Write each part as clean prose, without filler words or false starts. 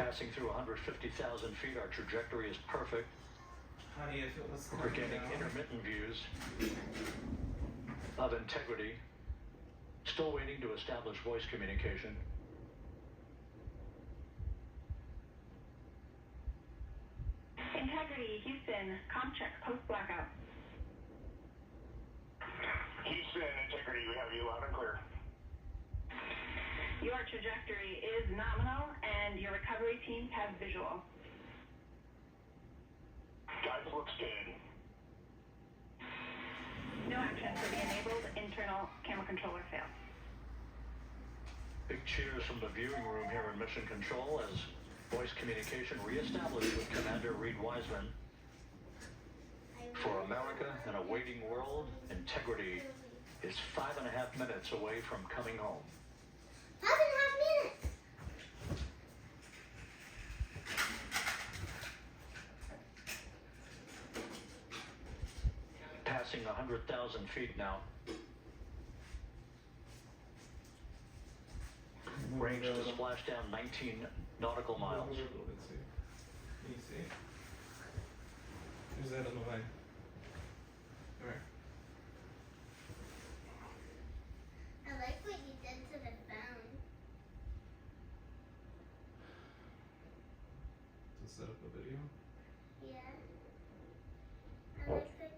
Passing through 150,000 feet, our trajectory is perfect. Honey, if it was We're getting intermittent views of Integrity. Still waiting to establish voice communication. Integrity, Houston, ComCheck, post-blackout. Houston, Integrity, we have you loud and clear. Your trajectory is nominal, and your recovery team has visual. Guys, looks good. No action for the enabled internal camera controller fail. Big cheers from the viewing room here in Mission Control as voice communication reestablished with Commander Reed Wiseman. For America in a waiting world, Integrity is 5.5 minutes away from coming home. 5.5 minutes. Passing 100,000 feet now. Range to splash down 19 nautical miles. Can you see? Who's that on the way? Come here. I like what you did to the phone. To set up a video? Yeah. I like that.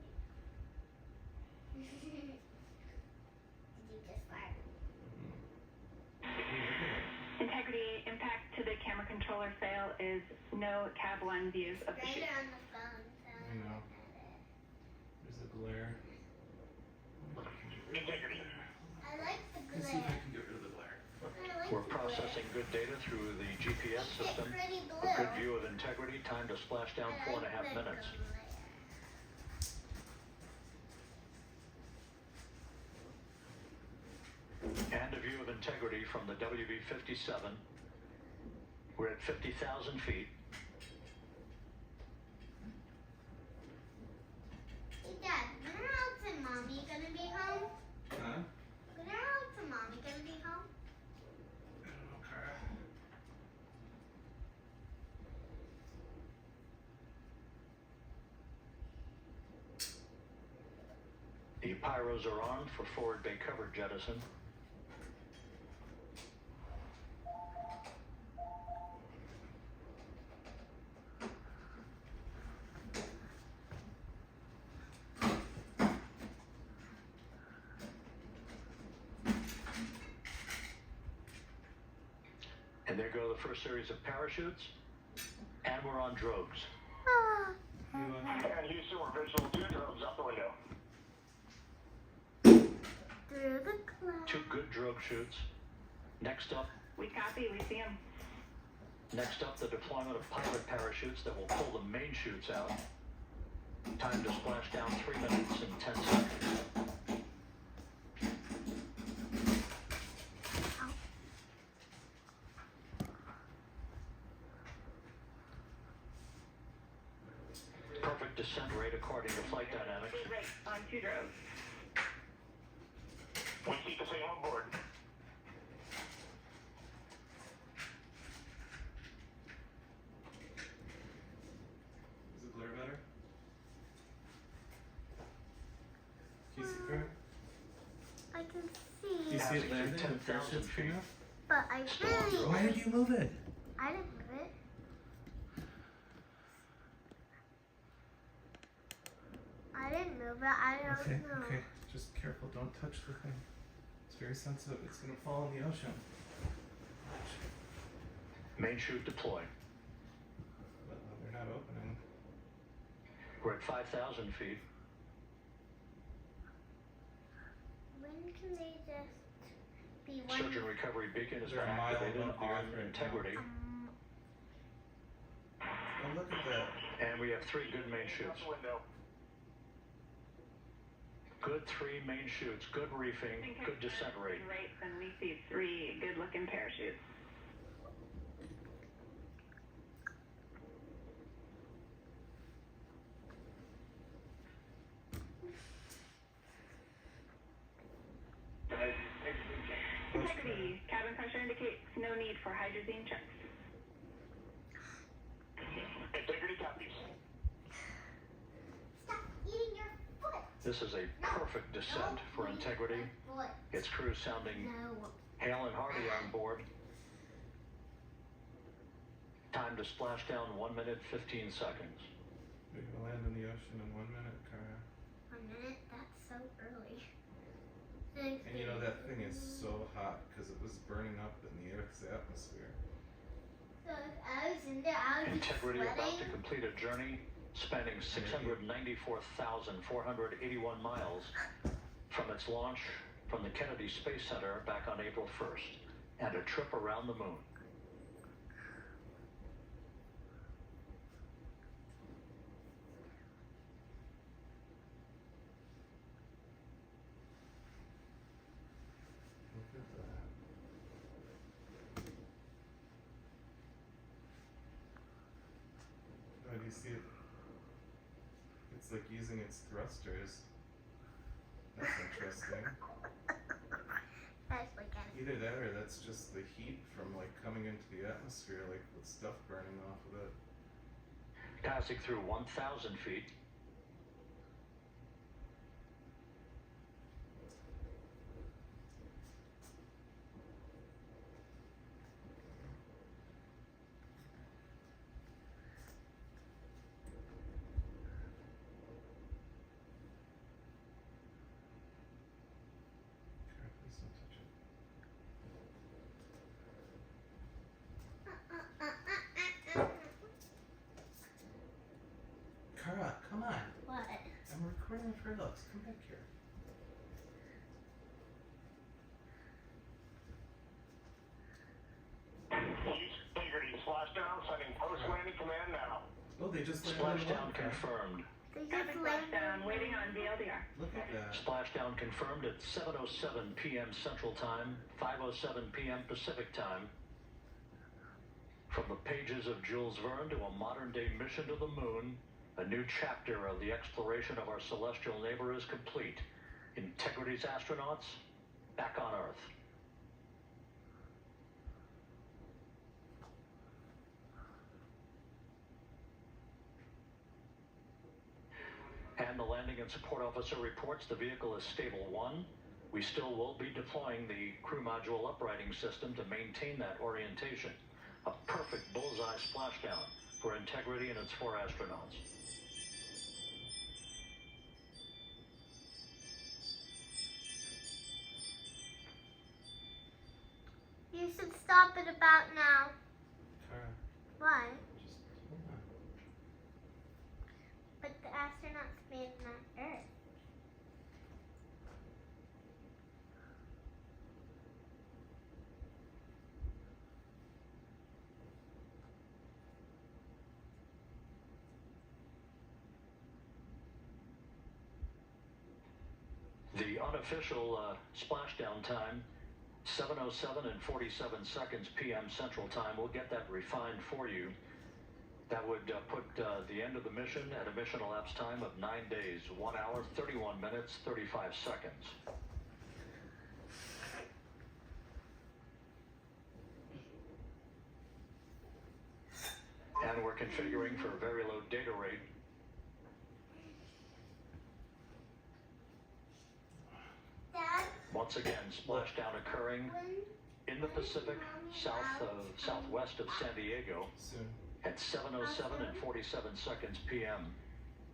Did you just fart? Integrity impact to the camera controller fail is no cab 1 views of the Right chute. on the phone, so I know. There's a glare. Integrity. I like the Let's see if I glare. can get rid of the glare. I like We're the processing good data through the GPS glare. system. It's pretty blue. A good view of Integrity. Time to splash down I 4.5 like the minutes. glare. And a view of Integrity from the WB-57. We're at 50,000 feet. Hey Dad, when are Alex and Mommy gonna be home? Huh? When are Alex and Mommy gonna be home? I don't know, Kara. The pyros are on for forward bay cover jettison. And there go the first series of parachutes. And we're on drogues. You, And Houston, we're visual 2 drones out the window. Through the clouds. 2 good drogue shoots. Next up, We copy, we see them. the deployment of pilot parachutes that will pull the main chutes out. Time to splash down 3 minutes and 10 seconds. Perfect descent rate according to flight dynamics. Good rate on 2 drogues. We keep the same on board. is the glare better? Can you see, Kara? I can Do see, you see it Passing landing? through The parachutes 10,000 came feet. up? but I really, Why did you move it? I didn't move it. I didn't move it. I don't Okay, know. okay. Just careful, don't touch the thing. It's very sensitive. It's gonna fall in the ocean. Watch. Main chute deployed. But they're not opening. We're at 5,000 feet. When can they just be one? Surgeon recovery beacon has They're been a mile activated above the on earth right now. Integrity. Oh, look at that. And we have 3 good main Out chutes. the window. Good 3 main chutes, good reefing, good descent rate. Good rates, and we see 3 good-looking parachutes. Integrity, cabin pressure indicates no need for hydrazine checks. This is a perfect descent for Integrity. Its crew sounding No. Hale and Hardy on board. Time to splash down 1 minute 15 seconds. We're gonna land in the ocean in 1 minute, Kara. 1 minute? That's so early. And you know that thing is so hot because it was burning up in the Earth's atmosphere. So if I was in there, I would be Integrity about to sweating. complete a journey spanning 694,481 miles from its launch from the Kennedy Space Center back on April 1st, and a trip around the moon. Look at that. Oh, do you see it? It's like using its thrusters. That's interesting. That's like Either that or that's just the heat from like coming into the atmosphere, like with stuff burning off of it. Passing through 1,000 feet. Kara, please don't touch it. Kara, come on. What? I'm recording for looks. Come back here. Integrity splashdown, sending post-landing command now. Oh, they just landed Splashdown on Kara. confirmed. They Copy just splashdown, waiting on VLDR. Look at that. Splashdown confirmed at 7:07 p.m. Central Time, 5:07 p.m. Pacific Time. From the pages of Jules Verne to a modern-day mission to the moon, a new chapter of the exploration of our celestial neighbor is complete. Integrity's astronauts back on Earth. And the landing and support officer reports the vehicle is stable 1. We still will be deploying the crew module uprighting system to maintain that orientation. A perfect bullseye splashdown for Integrity and its 4 astronauts. You should stop it about now. Kara, Why? just hold on. But the astronauts made it on Earth. The unofficial splashdown time, 7:07 and 47 seconds p.m. Central Time. We'll get that refined for you. That would put the end of the mission at a mission elapsed time of 9 days, 1 hour, 31 minutes, 35 seconds. And we're configuring for very low data rate. Dad, Once again, splashdown occurring when in the Pacific, southwest of San Diego Soon. at 7:07 and 47 seconds p.m.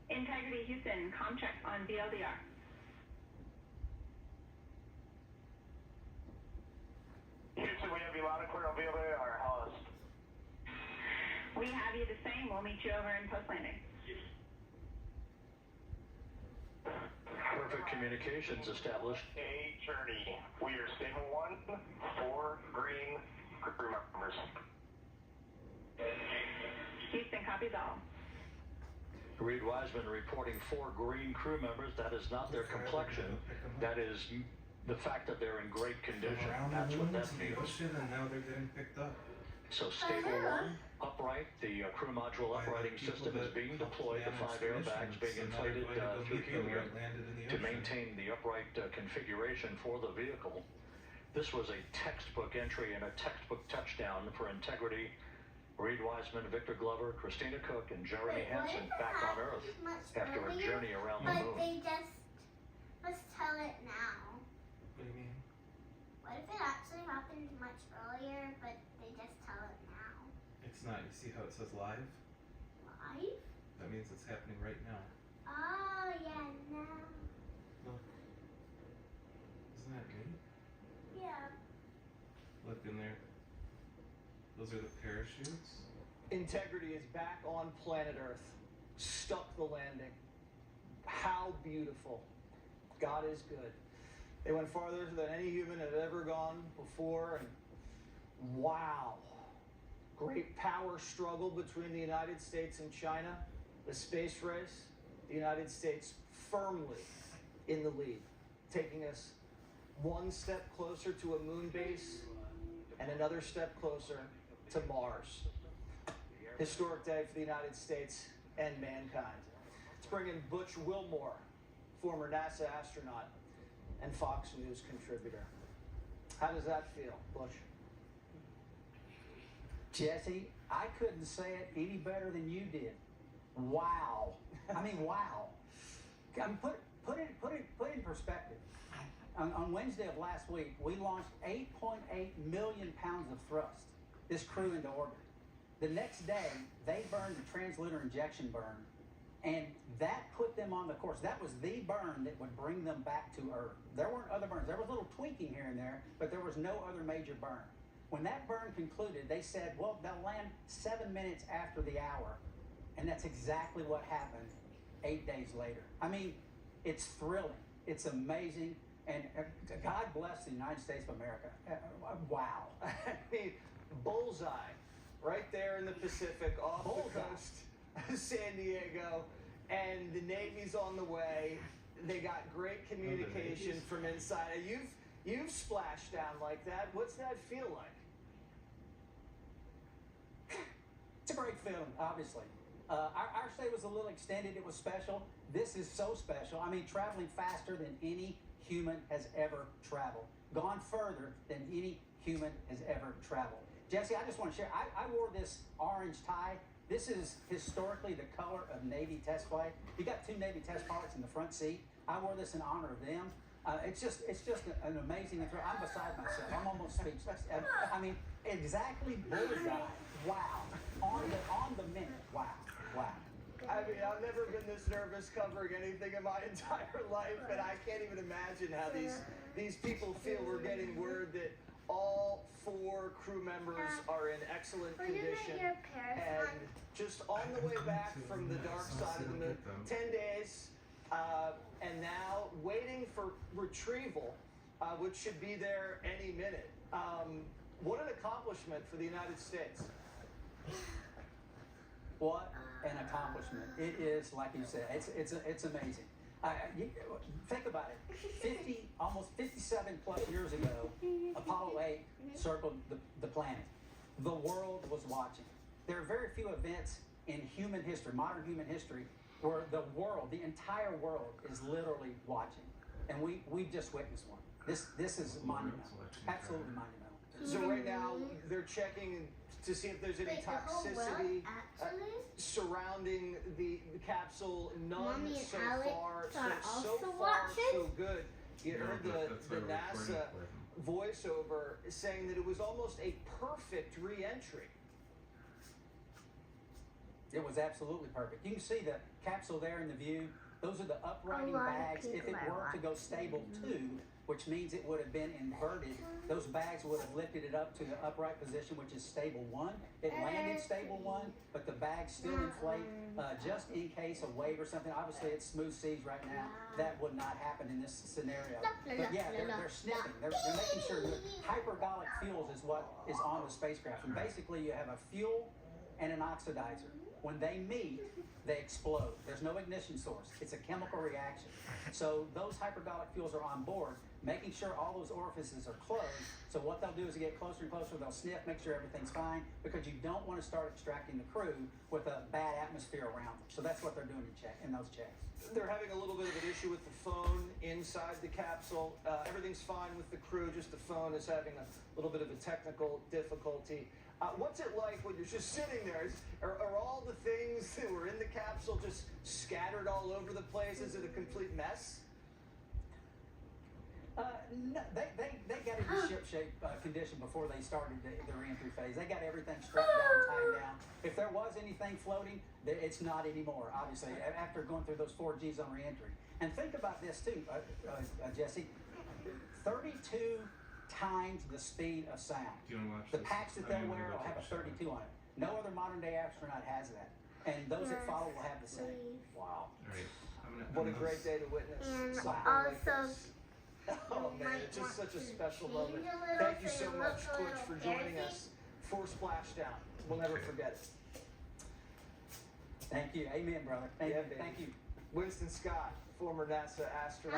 Integrity Houston, check on VLDR. Houston, we have you loud and clear on VLDR. Hollis. We have you the same. We'll meet you over in post-landing. Perfect communications established. A journey. We are stable 1, 4 green crew members. Houston copies all. Reed Wiseman reporting 4 green crew members. That is not their complexion. That is the fact that they're in great condition. Around That's the what moon that to the means. ocean, and now they're getting picked up. So stable 1, upright. The crew module By the uprighting people system is that being helped deployed. The plan 5 expeditions, airbags being so now they're inflated going to go through meet them helium that landed in the to ocean. maintain the upright configuration for the vehicle. This was a textbook entry and a textbook touchdown for Integrity. Reed Wiseman, Victor Glover, Christina Cook, and Jeremy Wait, what Hansen if it back on happened Earth much after a earlier, journey around the but moon. they just Let's tell it now. What do you mean? What if it actually happened much earlier, but they just tell it now? It's not. You see how it says live? Live? That means it's happening right now. Oh, yeah, now. Look. Isn't that neat? Yeah. Look in there. Those are the parachutes. Integrity is back on planet Earth. Stuck the landing. How beautiful. God is good. They went farther than any human had ever gone before, and wow. Great power struggle between the United States and China. The space race, the United States firmly in the lead, taking us one step closer to a moon base and another step closer to Mars. Historic day for the United States and mankind. Let's bring in Butch Wilmore, former NASA astronaut and Fox News contributor. How does that feel, Butch? Jesse, I couldn't say it any better than you did. Wow. I mean, wow. Put it in perspective. On Wednesday of last week, we launched 8.8 million pounds of thrust, this crew into orbit. The next day, they burned the translunar injection burn, and that put them on the course. That was the burn that would bring them back to Earth. There weren't other burns. There was a little tweaking here and there, but there was no other major burn. When that burn concluded, they said, well, they'll land 7 minutes after the hour. And that's exactly what happened 8 days later. I mean, it's thrilling. It's amazing. And God bless the United States of America. Wow. I mean, bullseye, right there in the Pacific, off the coast of San Diego, and the Navy's on the way. They got great communication from inside. You've splashed down like that. What's that feel like? It's a great feeling, obviously. Our stay was a little extended. It was special. This is so special. I mean, traveling faster than any human has ever traveled. Gone further than any human has ever traveled. Jesse, I just want to share. I wore this orange tie. This is historically the color of Navy test flight. You got 2 Navy test pilots in the front seat. I wore this in honor of them. It's just an amazing thrill. I'm beside myself. I'm almost speechless. I mean, exactly bullseye. Wow. On the minute. Wow. I mean, I've never been this nervous covering anything in my entire life, and I can't even imagine how these people feel. We're getting word that all 4 crew members are in excellent condition, and just on the way back from the dark side of the moon. 10 days, and now waiting for retrieval, which should be there any minute. What an accomplishment for the United States. What an accomplishment. It is, like you said, it's amazing. Think about it. Almost 57 plus years ago, Apollo 8 circled the planet. The world was watching. There are very few events in human history, modern human history, where the world, the entire world, is literally watching. And we've just witnessed one. This is monumental. Absolutely monumental. So right now, they're checking to see if there's any toxicity surrounding the capsule. None Mommy and so Alex far. are So also far, so watching? good. You heard the NASA voiceover saying that it was almost a perfect re-entry. It was absolutely perfect. You can see the capsule there in the view. Those are the uprighting lot of bags. If it people are were to go stable 2, which means it would have been inverted, those bags would have lifted it up to the upright position, which is stable 1. It landed stable 1, but the bags still inflate just in case a wave or something. Obviously, it's smooth seas right now. That would not happen in this scenario. But yeah, they're sniffing. They're making sure that hypergolic fuels is what is on the spacecraft. And basically, you have a fuel and an oxidizer. When they meet, they explode. There's no ignition source. It's a chemical reaction. So those hypergolic fuels are on board, making sure all those orifices are closed. So what they'll do is get closer and closer, they'll sniff, make sure everything's fine, because you don't want to start extracting the crew with a bad atmosphere around them. So that's what they're doing in those checks. They're having a little bit of an issue with the phone inside the capsule. Everything's fine with the crew, just the phone is having a little bit of a technical difficulty. What's it like when you're just sitting there? Are all the things that were in the capsule just scattered all over the place? Is it a complete mess? No, they got into ship-shape condition before they started the re-entry phase. They got everything strapped down, tied down. If there was anything floating, it's not anymore, obviously, after going through those 4 Gs on re-entry. And think about this too, Jesse. 32 times the speed of sound. Do you want to watch The this? packs that I they'll mean, wear I'm will gonna have a go take 32 on it. No other modern day astronaut has that. And those that follow will have the same. Wow. All right. What a great day to witness. And something like also, this. Oh you man, might it's just want such a to special change moment. a little Thank you so so you much, look a Coach, little for joining fancy. us for Splashdown. We'll never Okay. forget it. Thank you. Amen, brother. Thank Yeah, you. baby. Thank you. Winston Scott, former NASA astronaut.